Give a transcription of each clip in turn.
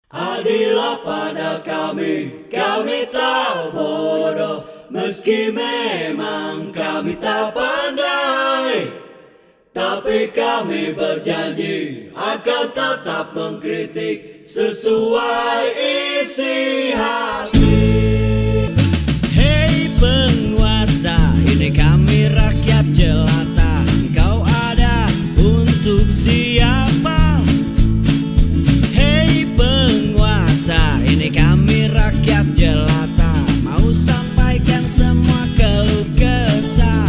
Adillah pada kami tak bodoh, meski memang kami tak pandai. Tapi kami berjanji akan tetap mengkritik sesuai isi hati. Hei penguasa, ini kami rakyat jelata. Engkau ada untuk siapa? Ini kami rakyat jelata, mau sampaikan semua keluh kesah.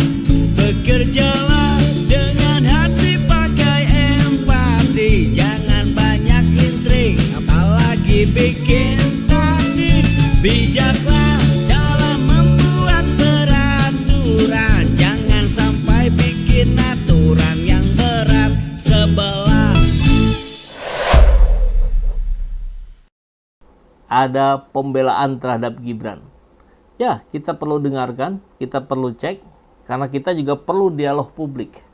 Bekerjalah dengan hati, pakai empati, jangan banyak intrik, apalagi bikin taktik. Bijaklah dalam membuat peraturan, jangan sampai bikin aturan yang berat sebelah. Ada pembelaan terhadap Gibran. Ya, kita perlu dengarkan, kita perlu cek, karena kita juga perlu dialog publik.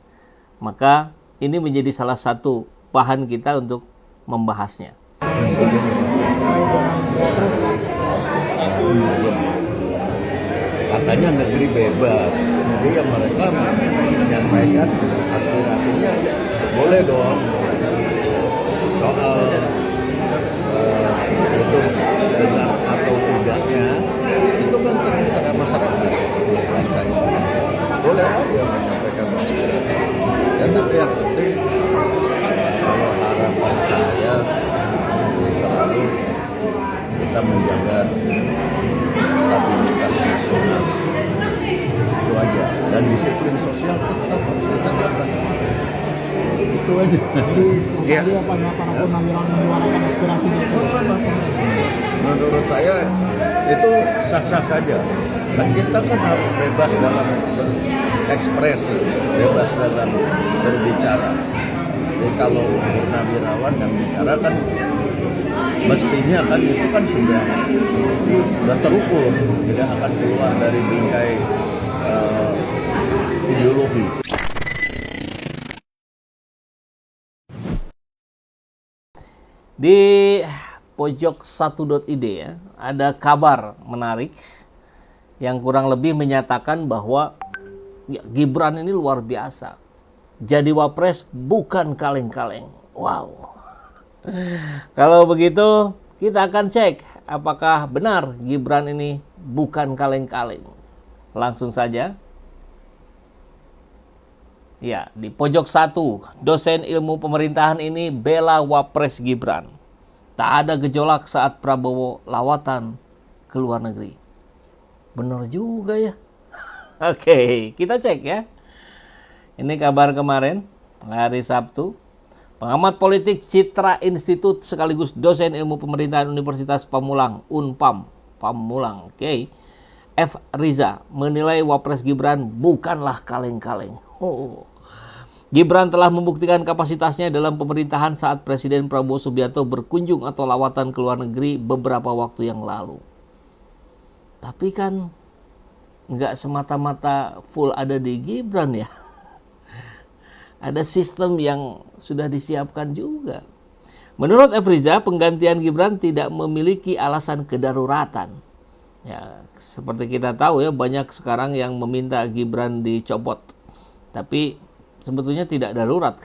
Maka ini menjadi salah satu bahan kita untuk membahasnya. Katanya negeri bebas, jadi yang mereka menyampaikan aspirasinya boleh dong. Soal itu benar atau tidaknya itu kan terserah masyarakat bangsa Indonesia, boleh aja menyampaikan aspirasi. Dan tapi yang penting kalau harapan saya selalu kita menjaga stabilitas nasional, itu aja, dan disiplin sosial tetap harus kita jaga. Itu aja. Jadi apa ya para purnawirawan menyuarakan aspirasi itu? Menurut saya itu sah-sah saja. Dan kita kan harus bebas dalam berekspresi, bebas dalam berbicara. Jadi kalau purnawirawan yang bicara kan mestinya kan itu kan sudah terukur, tidak akan keluar dari bingkai ideologi. Di pojok 1.id ya, ada kabar menarik yang kurang lebih menyatakan bahwa ya, Gibran ini luar biasa. Jadi wapres bukan kaleng-kaleng. Wow. Kalau begitu kita akan cek apakah benar Gibran ini bukan kaleng-kaleng. Langsung saja. Ya, di pojok 1, dosen ilmu pemerintahan ini bela wapres Gibran. Tak ada gejolak saat Prabowo lawatan ke luar negeri. Benar juga ya. Oke, kita cek ya. Ini kabar kemarin, hari Sabtu. Pengamat politik Citra Institut sekaligus dosen ilmu pemerintahan Universitas Pamulang, Unpam, Pamulang, oke. F. Riza menilai wapres Gibran bukanlah kaleng-kaleng. Gibran telah membuktikan kapasitasnya dalam pemerintahan saat Presiden Prabowo Subianto berkunjung atau lawatan ke luar negeri beberapa waktu yang lalu. Tapi kan nggak semata-mata full ada di Gibran ya. Ada sistem yang sudah disiapkan juga. Menurut F. Riza, penggantian Gibran tidak memiliki alasan kedaruratan. Ya, seperti kita tahu ya, banyak sekarang yang meminta Gibran dicopot. Tapi sebetulnya tidak darurat.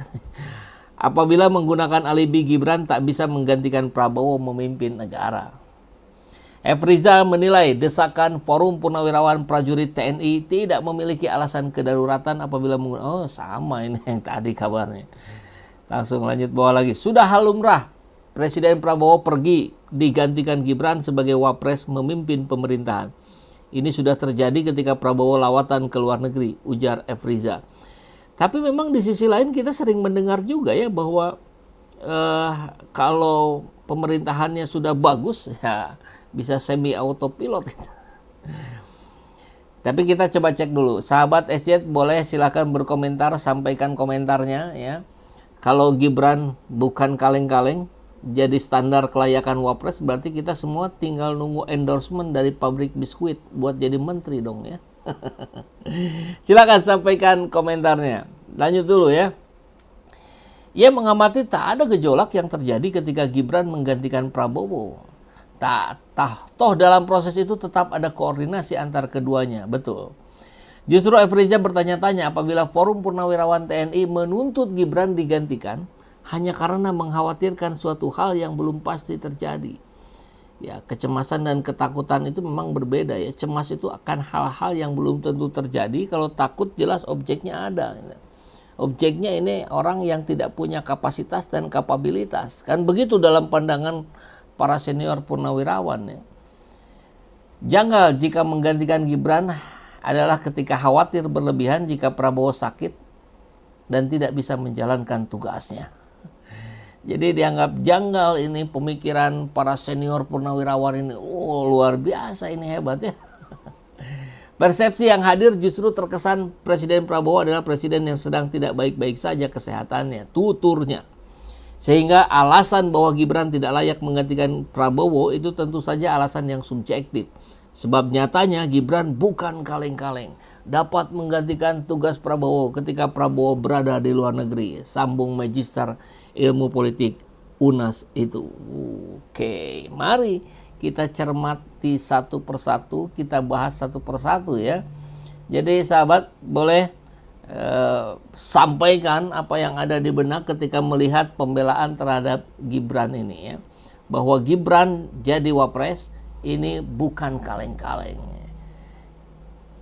Apabila menggunakan alibi Gibran tak bisa menggantikan Prabowo memimpin negara. F. Riza menilai desakan Forum Purnawirawan Prajurit TNI tidak memiliki alasan kedaruratan apabila menggunakan... Oh, sama ini yang tadi kabarnya. Langsung lanjut bawa lagi. Sudah hal lumrah Presiden Prabowo pergi digantikan Gibran sebagai wapres memimpin pemerintahan. Ini sudah terjadi ketika Prabowo lawatan ke luar negeri, ujar F. Riza. Tapi memang di sisi lain kita sering mendengar juga ya bahwa kalau pemerintahannya sudah bagus ya bisa semi autopilot. Tapi kita coba cek dulu. Sahabat SJ boleh silakan berkomentar, sampaikan komentarnya ya. Kalau Gibran bukan kaleng-kaleng, jadi standar kelayakan wapres, berarti kita semua tinggal nunggu endorsement dari pabrik biskuit buat jadi menteri dong ya. Silakan sampaikan komentarnya. Lanjut dulu ya. Ia mengamati tak ada gejolak yang terjadi ketika Gibran menggantikan Prabowo. Toh dalam proses itu tetap ada koordinasi antar keduanya, betul. Justru Efriza bertanya-tanya apabila Forum Purnawirawan TNI menuntut Gibran digantikan hanya karena mengkhawatirkan suatu hal yang belum pasti terjadi. Ya, kecemasan dan ketakutan itu memang berbeda ya. Cemas itu akan hal-hal yang belum tentu terjadi, kalau takut jelas objeknya ada. Objeknya ini orang yang tidak punya kapasitas dan kapabilitas. Kan begitu dalam pandangan para senior purnawirawan ya. Janggal jika menggantikan Gibran adalah ketika khawatir berlebihan jika Prabowo sakit dan tidak bisa menjalankan tugasnya. Jadi dianggap janggal ini pemikiran para senior purnawirawan ini. Oh, luar biasa, ini hebat ya. Persepsi yang hadir justru terkesan Presiden Prabowo adalah presiden yang sedang tidak baik-baik saja kesehatannya, tuturnya. Sehingga alasan bahwa Gibran tidak layak menggantikan Prabowo itu tentu saja alasan yang subjektif. Sebab nyatanya Gibran bukan kaleng-kaleng dapat menggantikan tugas Prabowo ketika Prabowo berada di luar negeri. Sambung Magister Ilmu Politik UNAS itu. Oke, mari kita cermati satu persatu, kita bahas satu persatu ya. Jadi sahabat boleh sampaikan apa yang ada di benak ketika melihat pembelaan terhadap Gibran ini ya. Bahwa Gibran jadi wapres ini bukan kaleng-kaleng.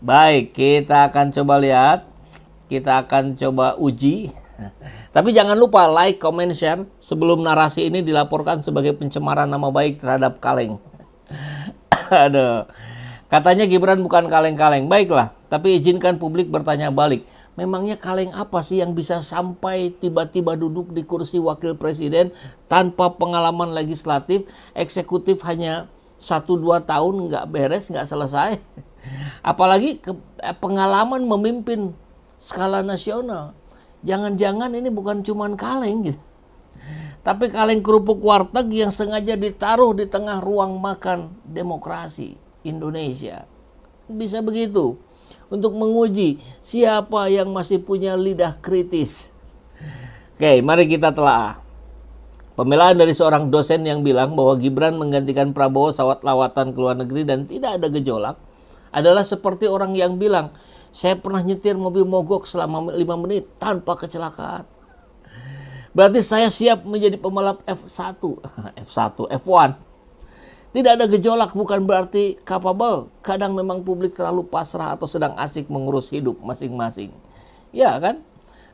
Baik, kita akan coba lihat, kita akan coba uji. Tapi jangan lupa like, comment, share sebelum narasi ini dilaporkan sebagai pencemaran nama baik terhadap kaleng. Aduh. Katanya Gibran bukan kaleng-kaleng. Baiklah, tapi izinkan publik bertanya balik. Memangnya kaleng apa sih yang bisa sampai tiba-tiba duduk di kursi wakil presiden tanpa pengalaman legislatif, eksekutif hanya 1-2 tahun nggak beres, nggak selesai. Apalagi pengalaman memimpin skala nasional. Jangan-jangan ini bukan cuman kaleng gitu. Tapi kaleng kerupuk warteg yang sengaja ditaruh di tengah ruang makan demokrasi Indonesia. Bisa begitu. Untuk menguji siapa yang masih punya lidah kritis. Oke, mari kita telaah. Pembelaan dari seorang dosen yang bilang bahwa Gibran menggantikan Prabowo saat lawatan ke luar negeri dan tidak ada gejolak adalah seperti orang yang bilang, saya pernah nyetir mobil mogok selama 5 menit tanpa kecelakaan. Berarti saya siap menjadi pembalap F1. F1. Tidak ada gejolak bukan berarti capable. Kadang memang publik terlalu pasrah atau sedang asik mengurus hidup masing-masing. Ya kan?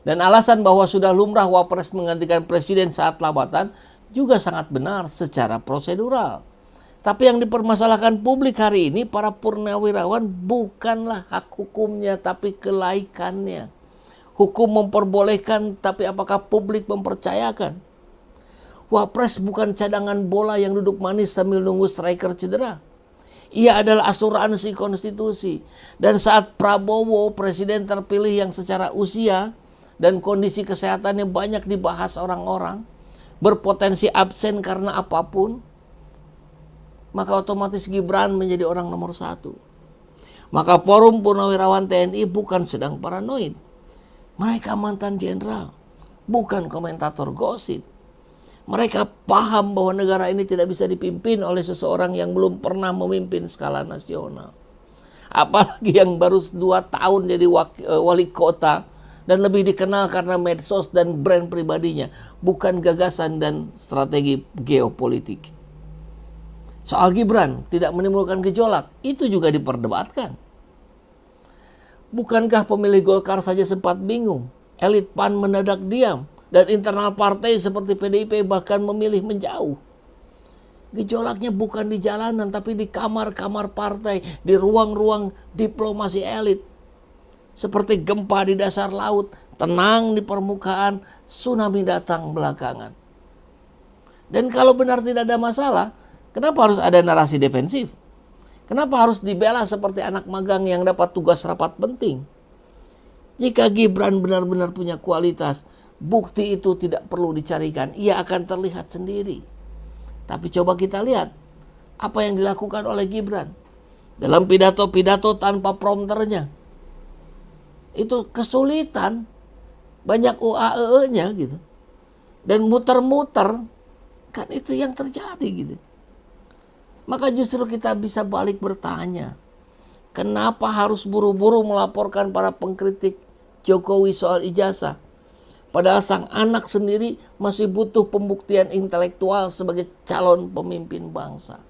Dan alasan bahwa sudah lumrah wapres menggantikan presiden saat lawatan juga sangat benar secara prosedural. Tapi yang dipermasalahkan publik hari ini para purnawirawan bukanlah hak hukumnya tapi kelaikannya. Hukum memperbolehkan tapi apakah publik mempercayakan? Wapres bukan cadangan bola yang duduk manis sambil nunggu striker cedera. Ia adalah asuransi konstitusi. Dan saat Prabowo presiden terpilih yang secara usia dan kondisi kesehatannya banyak dibahas orang-orang, berpotensi absen karena apapun, maka otomatis Gibran menjadi orang nomor 1. Maka Forum Purnawirawan TNI bukan sedang paranoid. Mereka mantan jenderal, bukan komentator gosip. Mereka paham bahwa negara ini tidak bisa dipimpin oleh seseorang yang belum pernah memimpin skala nasional. Apalagi yang baru 2 tahun jadi wali kota dan lebih dikenal karena medsos dan brand pribadinya, bukan gagasan dan strategi geopolitik. Soal Gibran tidak menimbulkan gejolak, itu juga diperdebatkan. Bukankah pemilih Golkar saja sempat bingung? Elit PAN mendadak diam dan internal partai seperti PDIP bahkan memilih menjauh. Gejolaknya bukan di jalanan tapi di kamar-kamar partai, di ruang-ruang diplomasi elit. Seperti gempa di dasar laut, tenang di permukaan, tsunami datang belakangan. Dan kalau benar tidak ada masalah, kenapa harus ada narasi defensif? Kenapa harus dibela seperti anak magang yang dapat tugas rapat penting? Jika Gibran benar-benar punya kualitas, bukti itu tidak perlu dicarikan, ia akan terlihat sendiri. Tapi coba kita lihat apa yang dilakukan oleh Gibran dalam pidato-pidato tanpa prompternya. Itu kesulitan, banyak UAE-nya gitu. dan muter-muter, kan itu yang terjadi gitu. Maka justru kita bisa balik bertanya, kenapa harus buru-buru melaporkan para pengkritik Jokowi soal ijazah? Padahal sang anak sendiri masih butuh pembuktian intelektual sebagai calon pemimpin bangsa.